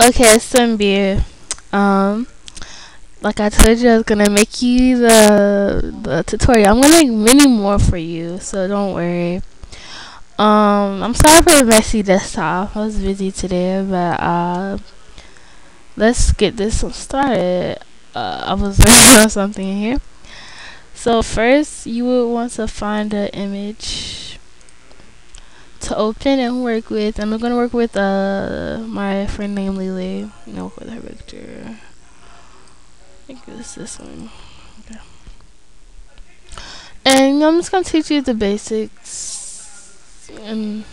Okay, Simbi. Um, like I told you, I was gonna make you the tutorial. I'm gonna make many more for you, so don't worry. I'm sorry for the messy desktop. I was busy today, but let's get this one started. I was working on something in here. So first, you would want to find an image to open and work with. And I'm gonna work with my friend named Lily. Work with her picture. I think it's this one. Okay. And I'm just gonna teach you the basics and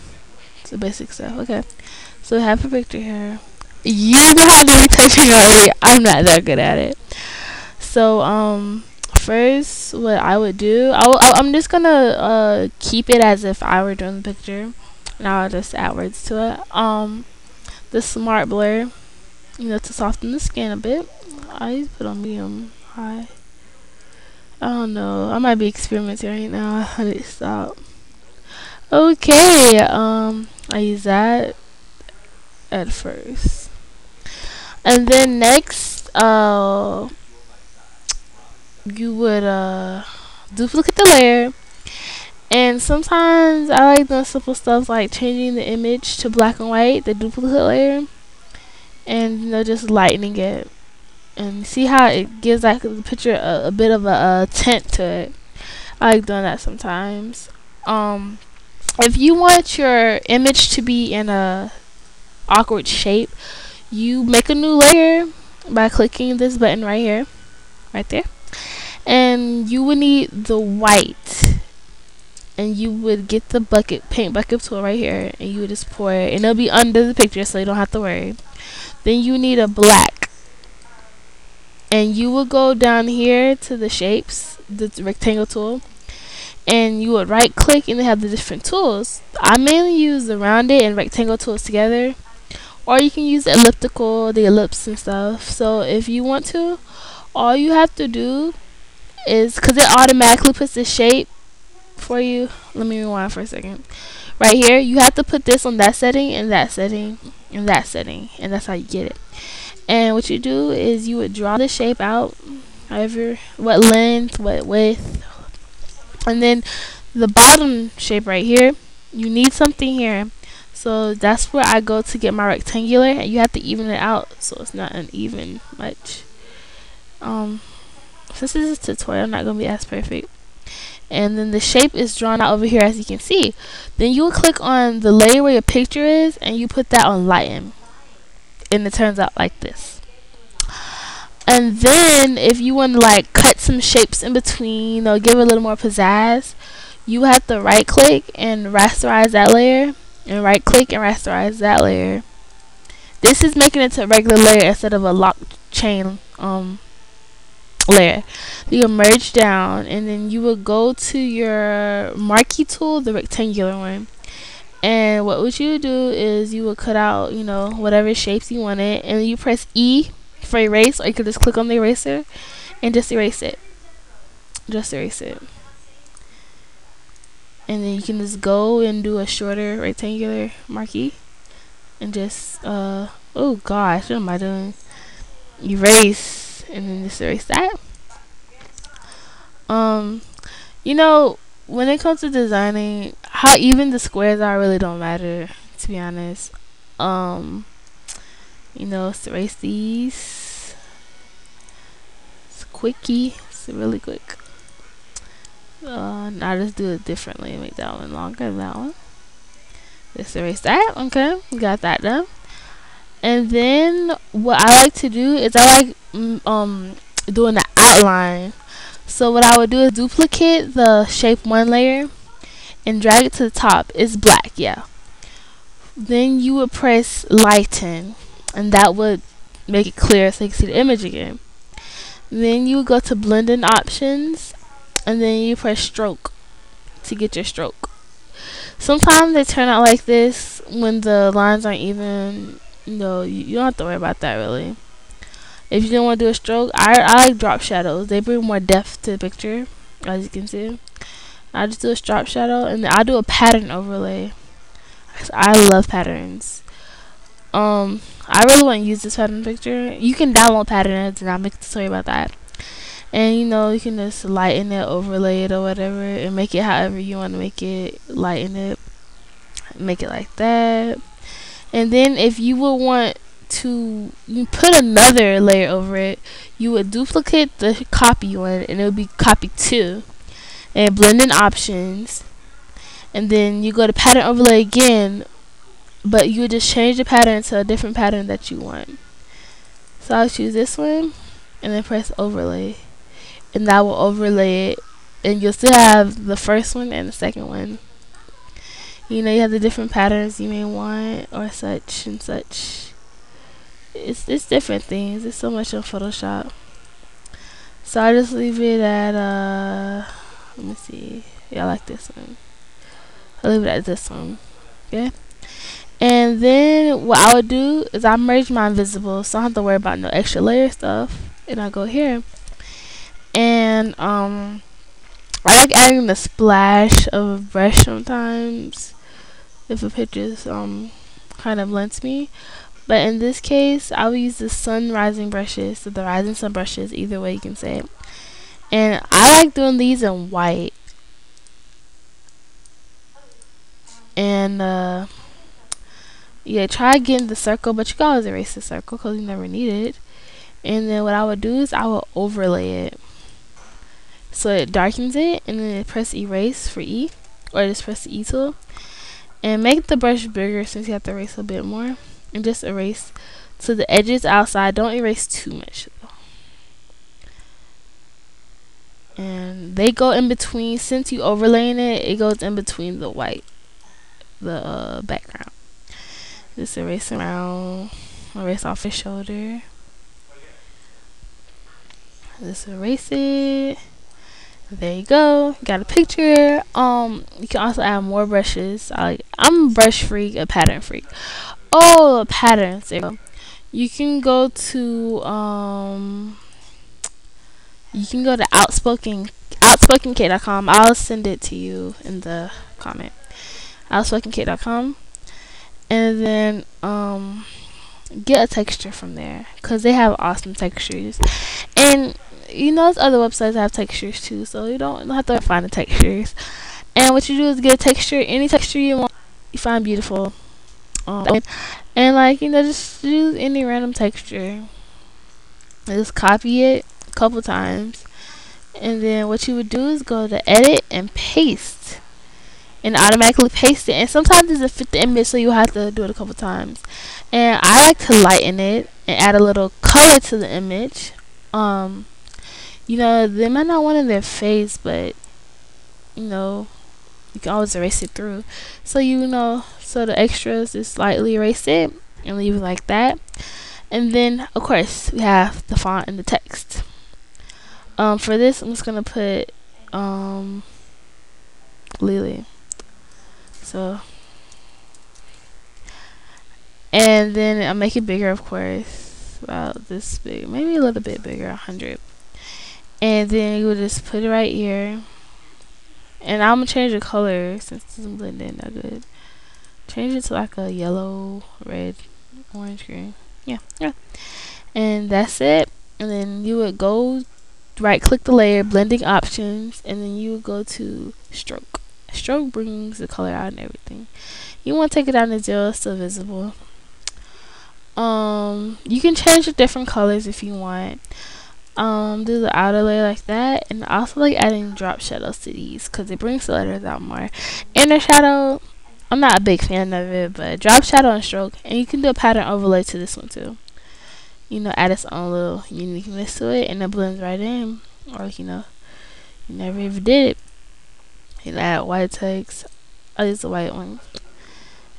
the basic stuff. Okay. So we have a picture here. You know how to do retouching already. I'm not that good at it. So first what I would do, I'm just gonna keep it as if I were doing the picture. Now I'll just add words to it. The smart blur, to soften the skin a bit. I put on medium high. I don't know. I might be experimenting right now. I need to stop. Okay. I use that at first, and then next, you would duplicate the layer. And sometimes I like doing simple stuff like changing the image to black and white, the duplicate layer, and just lightening it. And see how it gives like the picture a bit of a tint to it. I like doing that sometimes. If you want your image to be in a awkward shape, you make a new layer by clicking this button right here, right there, and you would need the white, and you would get the paint bucket tool right here, and you would just pour it, and it'll be under the picture so you don't have to worry. Then you need a black, and you will go down here to the shapes, the rectangle tool, and you would right click, and they have the different tools. I mainly use the rounded and rectangle tools together, or you can use the elliptical, the ellipse and stuff. So if you want to, all you have to do is, because it automatically puts the shape for you. Let me rewind for a second. Right here, you have to put this on that setting and that setting and that setting, and that's how you get it. And what you do is you would draw the shape out, however, what length, what width, and then the bottom shape right here, you need something here. So that's where I go to get my rectangular, and you have to even it out so it's not uneven much. Since this is a tutorial, I'm not gonna be as perfect. And then the shape is drawn out over here, as you can see. Then you will click on the layer where your picture is, and you put that on lighten, and it turns out like this. And then if you want to like cut some shapes in between, or give it a little more pizzazz, you have to right click and rasterize that layer, and right click and rasterize that layer. This is making it to a regular layer instead of a locked chain layer. You can merge down, and then you will go to your marquee tool, the rectangular one, and what you do is you will cut out whatever shapes you wanted, and you press E for erase, or you can just click on the eraser and just erase it, and then you can just go and do a shorter rectangular marquee and just oh gosh, what am I doing? Erase, and then just erase that. When it comes to designing, how even the squares are really don't matter, to be honest. Let's erase these. It's quickie. It's really quick. Now just do it differently. Make that one longer than that one. Let's erase that. Okay, we got that done. And then what I like to do is I like doing the outline. So what I would do is duplicate the shape 1 layer and drag it to the top. It's black, yeah. Then you would press lighten, and that would make it clear so you can see the image again. Then you would go to blending options, and then you press stroke to get your stroke. Sometimes they turn out like this when the lines aren't even. You don't have to worry about that really. If you don't want to do a stroke, I like drop shadows. They bring more depth to the picture, as you can see. I just do a drop shadow, and then I do a pattern overlay. I love patterns. I really want to use this pattern picture. You can download patterns, and I'll make a tutorial about that. And you can just lighten it, overlay it, or whatever, and make it however you want to make it. Lighten it, make it like that. And then if you would want to put another layer over it, you would duplicate the copy one, and it would be copy 2, and blend in options, and then you go to pattern overlay again, but you would just change the pattern to a different pattern that you want. So I'll choose this one and then press overlay, and that will overlay it, and you'll still have the first one and the second one. You have the different patterns you may want, or such and such. It's different things. It's so much on Photoshop. So I just leave it at let me see. Yeah, I like this one. I'll leave it at this one. Okay. And then what I would do is I merge my invisible, so I don't have to worry about no extra layer stuff. And I go here, and I like adding the splash of a brush sometimes if a picture's kind of blends me. But in this case, I will use the sun rising brushes, so the rising sun brushes, either way you can say it. And I like doing these in white. And yeah, try getting the circle, but you can always erase the circle because you never need it. And then what I would do is I will overlay it, so it darkens it, and then press erase for E, or just press the E tool, and make the brush bigger since you have to erase a bit more, and just erase to the edges outside. Don't erase too much though. And they go in between. Since you overlaying it, it goes in between the white, the background. Just erase around, erase off his shoulder. Just erase it. There you go. Got a picture. You can also add more brushes. I'm a brush freak, a pattern freak. Oh, patterns. There you go. You can go to outspokenkate.com. I'll send it to you in the comment. outspokenkate.com, and then get a texture from there, because they have awesome textures. And there's other websites that have textures too, so you don't have to find the textures. And what you do is get a texture, any texture you want, you find beautiful. And just use any random texture. Just copy it a couple times, and then what you would do is go to edit and paste, and automatically paste it. And sometimes it doesn't fit the image, so you have to do it a couple times. And I like to lighten it and add a little color to the image. They might not want it in their face, but you can always erase it through. So so the extras, just slightly erase it and leave it like that. And then of course we have the font and the text. For this, I'm just gonna put Lily. So, and then I'll make it bigger, of course, about this big, maybe a little bit bigger, 100. And then you would just put it right here. And I'm gonna change the color since it doesn't blend in that good. Change it to like a yellow, red, orange, green. Yeah. And that's it. And then you would go right click the layer, blending options, and then you would go to stroke. Stroke brings the color out and everything. You want to take it down to 0, it's still visible. You can change the different colors if you want. Do the outer layer like that, and I also like adding drop shadows to these because it brings the letters out more. Inner shadow, I'm not a big fan of it, but drop shadow and stroke, and you can do a pattern overlay to this one too. Add its own little uniqueness to it, and it blends right in. Or you never even did it. Add white text. I use the white one,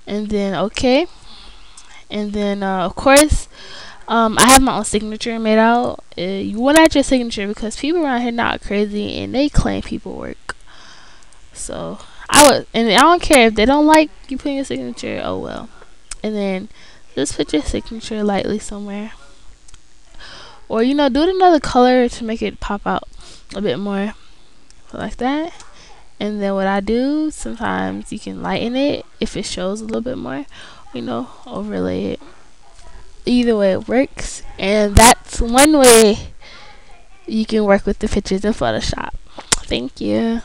and then okay, and then of course. I have my own signature made out. You want to add your signature because people around here not crazy and they claim people work. So and I don't care if they don't like you putting your signature. Oh well. And then just put your signature lightly somewhere, or do it another color to make it pop out a bit more, like that. And then what I do, sometimes you can lighten it if it shows a little bit more. Overlay it. either way it works, and that's one way you can work with the pictures in Photoshop. Thank you.